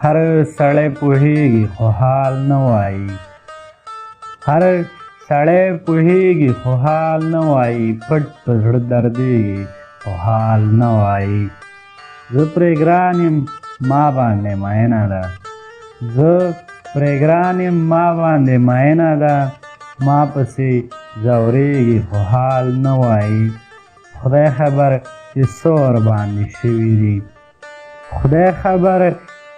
هر سړی پوهیږي خو حال نه وایي. هر سړی پوهیږي خو حال نه وایي. پټ په زړه دردیږي خو حال نه وایي. زه پرې ګران یم ما باندې مینه ده. زه پرې ګران یم ما باندې مینه ده. ما پسې ځورېږي خو حال نه وایي. خدای خبر چې څه ورباندې شوي دي. خدای خبر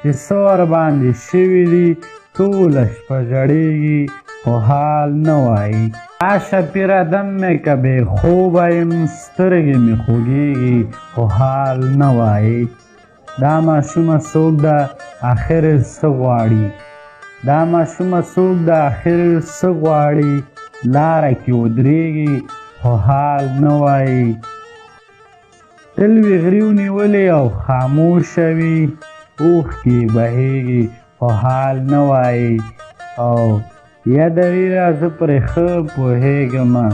چې څه ورباندې شوي دي. ټوله شپه ژړېږي خو حال نه وایي. راشه پیره دم مې که بې خوبه یم. سترګې مې خوږېږي خو حال نه وایي. دا ماشومه څوک ده آخر څه غواړي. دا ماشومه څوک ده آخر څه غواړي. لاره کې ودرېږي خو حال نه وایي. تل وي غريو نیولې او خاموشه وي. اوښکې بهېږي خو حال نه وایي. او یا دریره زه پرې ښه پوهېږمه.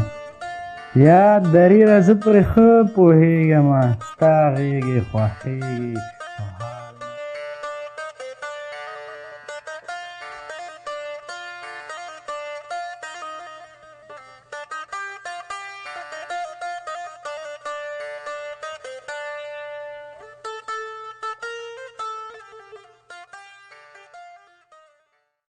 یا دریره زه پرې ښه پوهېږمه. ستا غېږې خوښېږي